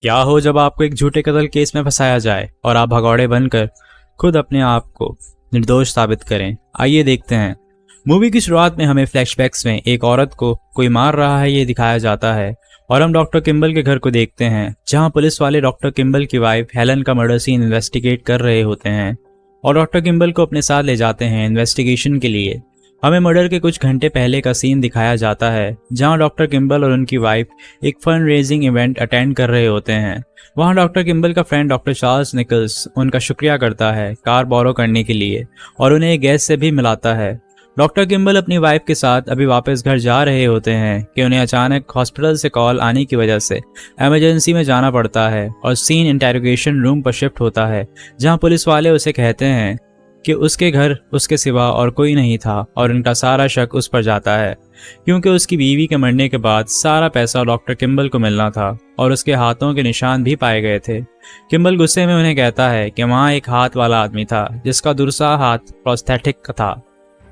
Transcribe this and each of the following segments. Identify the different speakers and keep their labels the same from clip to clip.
Speaker 1: क्या हो जब आपको एक झूठे कत्ल केस में फंसाया जाए और आप भगौड़े बनकर खुद अपने आप को निर्दोष साबित करें। आइए देखते हैं। मूवी की शुरुआत में हमें फ्लैशबैक्स में एक औरत को कोई मार रहा है ये दिखाया जाता है और हम डॉक्टर किम्बल के घर को देखते हैं जहां पुलिस वाले डॉक्टर किम्बल की वाइफ हेलन का मर्डर सीन इन्वेस्टिगेट कर रहे होते हैं और डॉक्टर किम्बल को अपने साथ ले जाते हैं इन्वेस्टिगेशन के लिए। हमें मर्डर के कुछ घंटे पहले का सीन दिखाया जाता है जहां डॉक्टर किम्बल और उनकी वाइफ एक फंड रेजिंग इवेंट अटेंड कर रहे होते हैं। वहां डॉक्टर किम्बल का फ्रेंड डॉक्टर चार्ल्स निकल्स उनका शुक्रिया करता है कार बोरो करने के लिए और उन्हें एक गैस से भी मिलाता है। डॉक्टर किम्बल अपनी वाइफ के साथ अभी वापस घर जा रहे होते हैं कि उन्हें अचानक हॉस्पिटल से कॉल आने की वजह से इमरजेंसी में जाना पड़ता है और सीन इंटेरोगेशन रूम पर शिफ्ट होता है जहां पुलिस वाले उसे कहते हैं कि उसके घर उसके सिवा और कोई नहीं था और उनका सारा शक उस पर जाता है क्योंकि उसकी बीवी के मरने के बाद सारा पैसा डॉक्टर किम्बल को मिलना था और उसके हाथों के निशान भी पाए गए थे। किम्बल गुस्से में उन्हें कहता है कि वहाँ एक हाथ वाला आदमी था जिसका दूसरा हाथ प्रोस्थेटिक था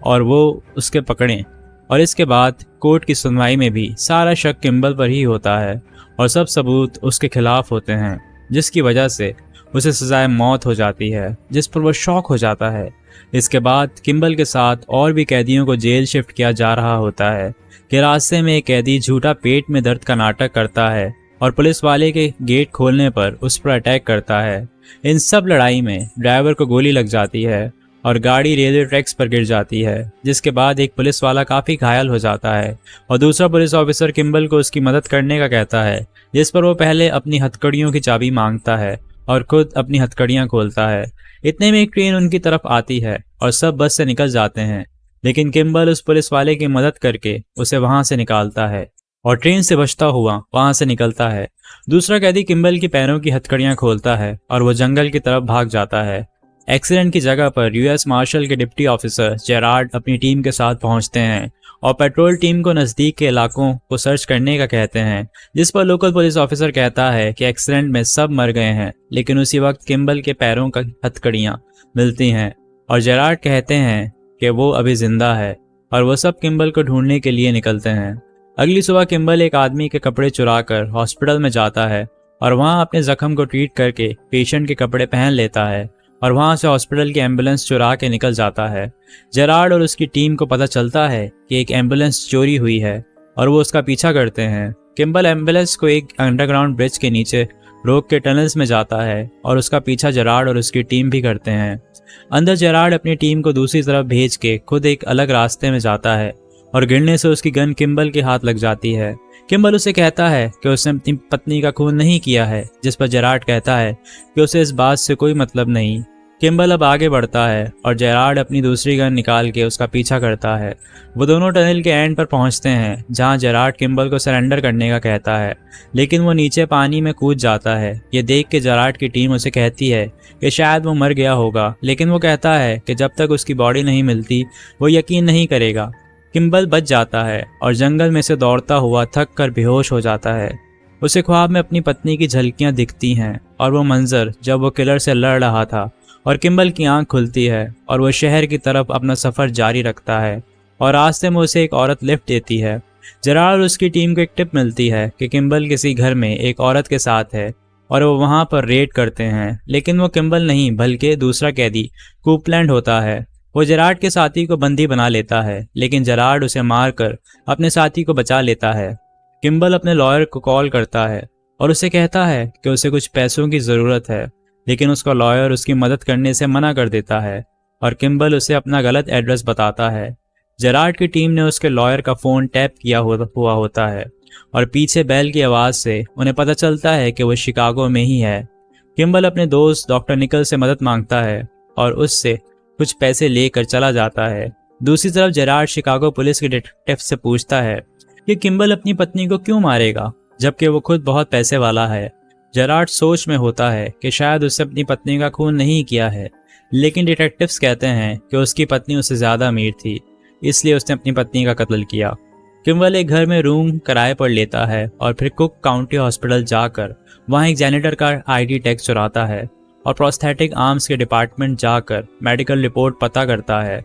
Speaker 1: और वो उसके पकड़ें। और इसके बाद कोर्ट की सुनवाई में भी सारा शक किम्बल पर ही होता है और सब सबूत उसके खिलाफ होते हैं जिसकी वजह से उसे सजाए मौत हो जाती है जिस पर वो शॉक हो जाता है। इसके बाद किम्बल के साथ और भी कैदियों को जेल शिफ्ट किया जा रहा होता है कि रास्ते में एक कैदी झूठा पेट में दर्द का नाटक करता है और पुलिस वाले के गेट खोलने पर उस पर अटैक करता है। इन सब लड़ाई में ड्राइवर को गोली लग जाती है और गाड़ी रेलवे ट्रैक्स पर गिर जाती है जिसके बाद एक पुलिस वाला काफ़ी घायल हो जाता है और दूसरा पुलिस ऑफिसर किम्बल को उसकी मदद करने का कहता है जिस पर वो पहले अपनी हथकड़ियों की चाबी मांगता है और खुद अपनी हथकड़ियां खोलता है। इतने में एक ट्रेन उनकी तरफ आती है और सब बस से निकल जाते हैं लेकिन किम्बल उस पुलिस वाले की मदद करके उसे वहां से निकालता है और ट्रेन से बचता हुआ वहां से निकलता है। दूसरा कैदी किम्बल की पैरों की हथकड़ियां खोलता है और वो जंगल की तरफ भाग जाता है। एक्सीडेंट की जगह पर यूएस मार्शल के डिप्टी ऑफिसर जेरार्ड अपनी टीम के साथ पहुंचते हैं और पेट्रोल टीम को नज़दीक के इलाकों को सर्च करने का कहते हैं जिस पर लोकल पुलिस ऑफिसर कहता है कि एक्सीडेंट में सब मर गए हैं लेकिन उसी वक्त किम्बल के पैरों का हथकड़ियां मिलती हैं और जेरार्ड कहते हैं कि वो अभी जिंदा है और वो सब किम्बल को ढूंढने के लिए निकलते हैं। अगली सुबह किम्बल एक आदमी के कपड़े चुराकर हॉस्पिटल में जाता है और वहाँ अपने जख्म को ट्रीट करके पेशेंट के कपड़े पहन लेता है और वहां से हॉस्पिटल की एम्बुलेंस चुरा के निकल जाता है। जेरार्ड और उसकी टीम को पता चलता है कि एक एम्बुलेंस चोरी हुई है और वो उसका पीछा करते हैं। किम्बल एम्बुलेंस को एक अंडरग्राउंड ब्रिज के नीचे रोक के टनल्स में जाता है और उसका पीछा जेरार्ड और उसकी टीम भी करते हैं। अंदर जेरार्ड अपनी टीम को दूसरी तरफ भेज के खुद एक अलग रास्ते में जाता है और गिरने से उसकी गन किम्बल के हाथ लग जाती है। किम्बल उसे कहता है कि उसने अपनी पत्नी का खून नहीं किया है जिस पर जेरार्ड कहता है कि उसे इस बात से कोई मतलब नहीं। किम्बल अब आगे बढ़ता है और जेरार्ड अपनी दूसरी गन निकाल के उसका पीछा करता है। वो दोनों टनल के एंड पर पहुंचते हैं जहां जेरार्ड किम्बल को सरेंडर करने का कहता है लेकिन वो नीचे पानी में कूद जाता है। ये देख के जेरार्ड की टीम उसे कहती है कि शायद वो मर गया होगा लेकिन वो कहता है कि जब तक उसकी बॉडी नहीं मिलती वो यकीन नहीं करेगा। किम्बल बच जाता है और जंगल में से दौड़ता हुआ थक कर बेहोश हो जाता है। उसे ख्वाब में अपनी पत्नी की झलकियां दिखती हैं और वो मंजर जब वो किलर से लड़ रहा था और किम्बल की आंख खुलती है और वो शहर की तरफ अपना सफ़र जारी रखता है और रास्ते में उसे एक औरत लिफ्ट देती है। जेरार्ड और उसकी टीम को एक टिप मिलती है कि किम्बल किसी घर में एक औरत के साथ है और वो वहाँ पर रेड करते हैं लेकिन वो किम्बल नहीं बल्कि दूसरा कैदी कूपलैंड होता है। वो जेरार्ड के साथी को बंदी बना लेता है लेकिन जेरार्ड उसे मारकर अपने साथी को बचा लेता है। किम्बल अपने लॉयर को कॉल करता है और उसे कहता है कि उसे कुछ पैसों की ज़रूरत है लेकिन उसका लॉयर उसकी मदद करने से मना कर देता है और किम्बल उसे अपना गलत एड्रेस बताता है। जेरार्ड की टीम ने उसके लॉयर का फ़ोन टैप किया हुआ होता है और पीछे बेल की आवाज़ से उन्हें पता चलता है कि वो शिकागो में ही है। किम्बल अपने दोस्त डॉक्टर निकल से मदद मांगता है और उससे कुछ पैसे लेकर चला जाता है। दूसरी तरफ जेरार्ड शिकागो पुलिस के डिटेक्टिव से पूछता है कि किम्बल अपनी पत्नी को क्यों मारेगा जबकि वो खुद बहुत पैसे वाला है। जेरार्ड सोच में होता है कि शायद उसने अपनी पत्नी का खून नहीं किया है लेकिन डिटेक्टिव्स कहते हैं कि उसकी पत्नी उससे ज़्यादा अमीर थी इसलिए उसने अपनी पत्नी का कत्ल किया। किम्बल एक घर में रूम किराए पर लेता है और फिर कुक काउंटी हॉस्पिटल जाकर वहाँ एक जैनिटर का आईडी टैग चुराता है और प्रोस्थेटिक आर्म्स के डिपार्टमेंट जाकर मेडिकल रिपोर्ट पता करता है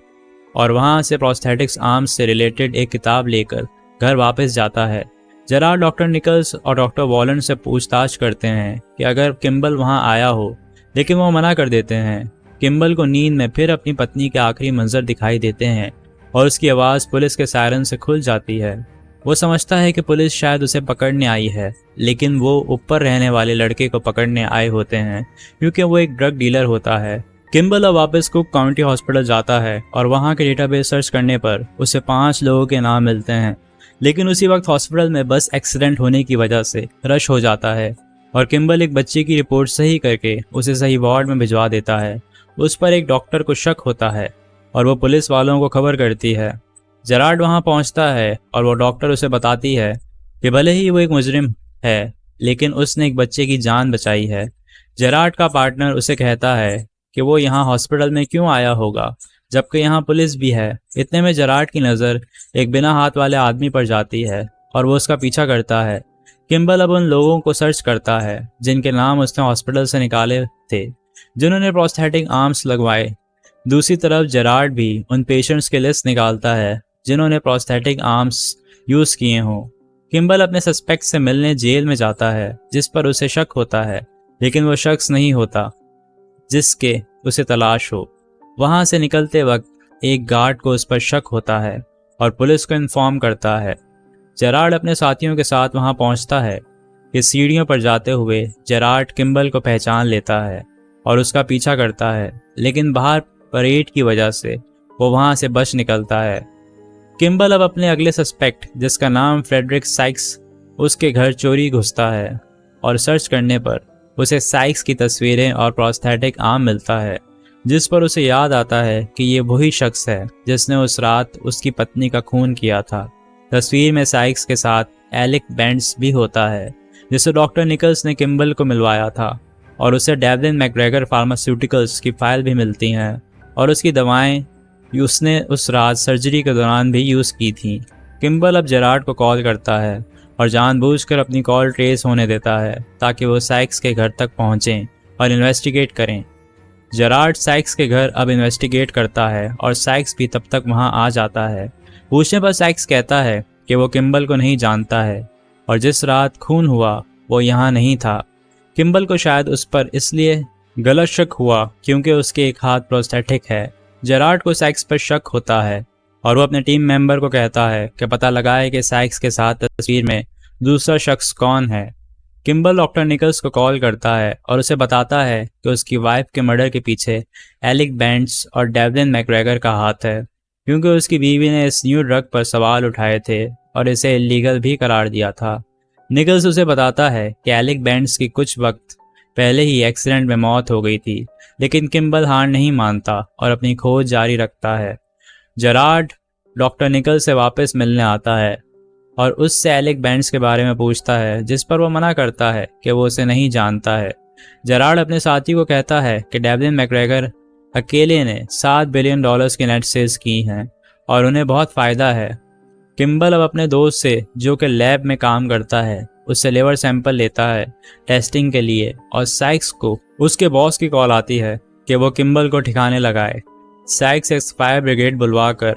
Speaker 1: और वहाँ से प्रोस्थेटिक्स आर्म्स से रिलेटेड एक किताब लेकर घर वापस जाता है। जेरार्ड डॉक्टर निकल्स और डॉक्टर वॉलन से पूछताछ करते हैं कि अगर किम्बल वहां आया हो, लेकिन वो मना कर देते हैं। किम्बल को नींद में फिर अपनी पत्नी के आखिरी मंजर दिखाई देते हैं और उसकी आवाज़ पुलिस के सायरन से खुल जाती है। वो समझता है कि पुलिस शायद उसे पकड़ने आई है, लेकिन वो ऊपर रहने वाले लड़के को पकड़ने आए होते हैं क्योंकि वो एक ड्रग डीलर होता है। किम्बल अब वापस कुक काउंटी हॉस्पिटल जाता है और वहाँ के डेटाबेस सर्च करने पर उसे 5 लोगों के नाम मिलते हैं, लेकिन उसी वक्त हॉस्पिटल में बस एक्सीडेंट होने की वजह से रश हो जाता है और किम्बल एक बच्चे की रिपोर्ट सही करके उसे सही वार्ड में भिजवा देता है। उस पर एक डॉक्टर को शक होता है और वो पुलिस वालों को खबर करती है। जेरार्ड वहां पहुंचता है और वो डॉक्टर उसे बताती है कि भले ही वो एक मुजरिम है, लेकिन उसने एक बच्चे की जान बचाई है। जेरार्ड का पार्टनर उसे कहता है कि वो यहाँ हॉस्पिटल में क्यों आया होगा जबकि यहाँ पुलिस भी है। इतने में जेरार्ड की नज़र एक बिना हाथ वाले आदमी पर जाती है और वो उसका पीछा करता है। किम्बल अब उन लोगों को सर्च करता है जिनके नाम उसने हॉस्पिटल से निकाले थे, जिन्होंने प्रोस्थेटिक आर्म्स लगवाए। दूसरी तरफ जेरार्ड भी उन पेशेंट्स के लिस्ट निकालता है जिन्होंने प्रोस्थेटिक आर्म्स यूज़ किए हों। किम्बल अपने सस्पेक्ट से मिलने जेल में जाता है जिस पर उसे शक होता है, लेकिन वो शख्स नहीं होता जिसके उसे तलाश हो। वहाँ से निकलते वक्त एक गार्ड को उस पर शक होता है और पुलिस को इन्फॉर्म करता है। जेरार्ड अपने साथियों के साथ वहाँ पहुँचता है कि सीढ़ियों पर जाते हुए जेरार्ड किम्बल को पहचान लेता है और उसका पीछा करता है, लेकिन बाहर परेड की वजह से वो वहाँ से बच निकलता है। किम्बल अब अपने अगले सस्पेक्ट, जिसका नाम फ्रेडरिक साइक्स, उसके घर चोरी घुसता है और सर्च करने पर उसे साइक्स की तस्वीरें और प्रोस्थेटिक आर्म मिलता है, जिस पर उसे याद आता है कि ये वही शख्स है जिसने उस रात उसकी पत्नी का खून किया था। तस्वीर में साइक्स के साथ एलिक बेंट्स भी होता है जिसे डॉक्टर निकल्स ने किम्बल को मिलवाया था, और उसे डेवलिन मैकग्रेगर फार्मास्यूटिकल्स की फाइल भी मिलती हैं और उसकी दवाएं उसने उस रात सर्जरी के दौरान भी यूज़ की थी। किम्बल अब जेरार्ड को कॉल करता है और जानबूझकर अपनी कॉल ट्रेस होने देता है ताकि वो साइक्स के घर तक पहुंचें और इन्वेस्टिगेट करें। जेरार्ड साइक्स के घर अब इन्वेस्टिगेट करता है और साइक्स भी तब तक वहां आ जाता है। पूछने पर साइक्स कहता है कि वो किम्बल को नहीं जानता है और जिस रात खून हुआ वो यहाँ नहीं था। किम्बल को शायद उस पर इसलिए गलत शक हुआ क्योंकि उसके एक हाथ प्रोस्थेटिक है। जेरार्ड को साइक्स पर शक होता है और वो अपने टीम मेंबर को कहता है कि पता लगाए कि साइक्स के साथ तस्वीर में दूसरा शख्स कौन है। किम्बल डॉक्टर निकल्स को कॉल करता है और उसे बताता है कि उसकी वाइफ के मर्डर के पीछे एलिक बेंट्स और डेवलिन मैकग्रेगर का हाथ है, क्योंकि उसकी बीवी ने इस न्यू ड्रग पर सवाल उठाए थे और इसे इलीगल भी करार दिया था। निकल्स उसे बताता है कि एलिक बेंट्स की कुछ वक्त पहले ही एक्सीडेंट में मौत हो गई थी, लेकिन किम्बल हार नहीं मानता और अपनी खोज जारी रखता है। जेरार्ड डॉक्टर निकल्स से वापस मिलने आता है और उससे एलिक बेंट्स के बारे में पूछता है, जिस पर वो मना करता है कि वो उसे नहीं जानता है। जेरार्ड अपने साथी को कहता है कि डेवलिन मैकग्रेगर अकेले ने $7 बिलियन की नेट सेल्स की हैं और उन्हें बहुत फ़ायदा है। किम्बल अब अपने दोस्त से, जो कि लैब में काम करता है, उससे लिवर सैंपल लेता है टेस्टिंग के लिए, और साइक्स को उसके बॉस की कॉल आती है कि वो किम्बल को ठिकाने लगाए। साइक्स एक फायर ब्रिगेड बुलवाकर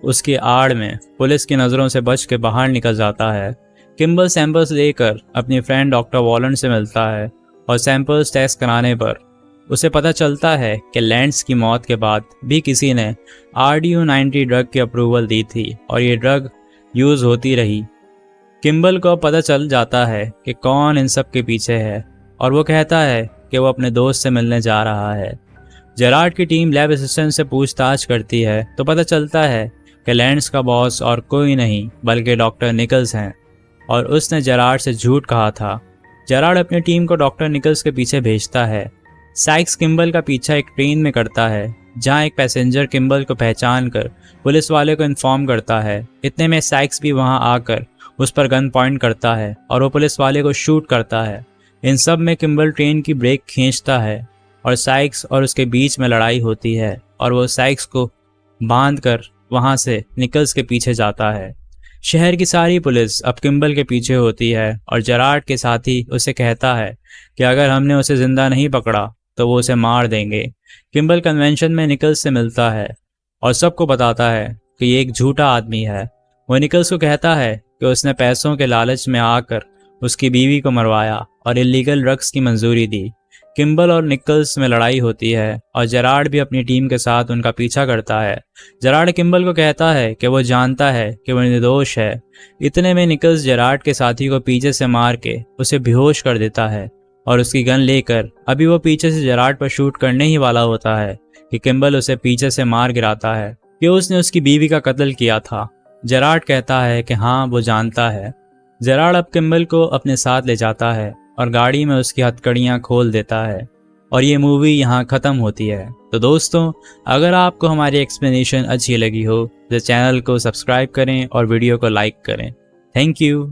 Speaker 1: उसकी आड़ में पुलिस की नज़रों से बच के बाहर निकल जाता है। किम्बल सैंपल्स लेकर अपनी फ्रेंड डॉक्टर वॉलन से मिलता है और सैंपल्स टेस्ट कराने पर उसे पता चलता है कि लैंड्स की मौत के बाद भी किसी ने RDU90 ड्रग की अप्रूवल दी थी और ये ड्रग यूज़ होती रही। किम्बल को पता चल जाता है कि कौन इन सब के पीछे है और वो कहता है कि वो अपने दोस्त से मिलने जा रहा है। जेरार्ड की टीम लैब असिस्टेंट से पूछताछ करती है तो पता चलता है कि लैंड्स का बॉस और कोई नहीं बल्कि डॉक्टर निकल्स हैं और उसने जेरार्ड से झूठ कहा था। जेरार्ड अपनी टीम को डॉक्टर निकल्स के पीछे भेजता है। साइक्स किम्बल का पीछा एक ट्रेन में करता है जहां एक पैसेंजर किम्बल को पहचान कर पुलिस वाले को इन्फॉर्म करता है। इतने में साइक्स भी वहां आकर उस पर गन पॉइंट करता है और वो पुलिस वाले को शूट करता है। इन सब में किम्बल ट्रेन की ब्रेक खींचता है और साइक्स और उसके बीच में लड़ाई होती है और वो साइक्स को बांध कर वहाँ से निकल्स के पीछे जाता है। शहर की सारी पुलिस अब किम्बल के पीछे होती है और जेरार्ड के साथी उसे कहता है कि अगर हमने उसे जिंदा नहीं पकड़ा तो वो उसे मार देंगे। किम्बल कन्वेंशन में निकल्स से मिलता है और सबको बताता है कि ये एक झूठा आदमी है। वो निकल्स को कहता है कि उसने पैसों के लालच में आकर उसकी बीवी को मरवाया और इलीगल ड्रग्स की मंजूरी दी। किम्बल और निकल्स में लड़ाई होती है और जेरार्ड भी अपनी टीम के साथ उनका पीछा करता है। जेरार्ड किम्बल को कहता है कि वो जानता है कि वो निर्दोष है। इतने में निकल्स जेरार्ड के साथी को पीछे से मार के उसे बेहोश कर देता है और उसकी गन लेकर अभी वो पीछे से जेरार्ड पर शूट करने ही वाला होता है कि किम्बल उसे पीछे से मार गिराता है कि उसने उसकी बीवी का कत्ल किया था। जेरार्ड कहता है कि हाँ, वो जानता है। जेरार्ड अब किम्बल को अपने साथ ले जाता है और गाड़ी में उसकी हथकड़ियाँ खोल देता है और ये मूवी यहाँ ख़त्म होती है। तो दोस्तों, अगर आपको हमारी एक्सप्लेनेशन अच्छी लगी हो तो चैनल को सब्सक्राइब करें और वीडियो को लाइक करें। Thank you.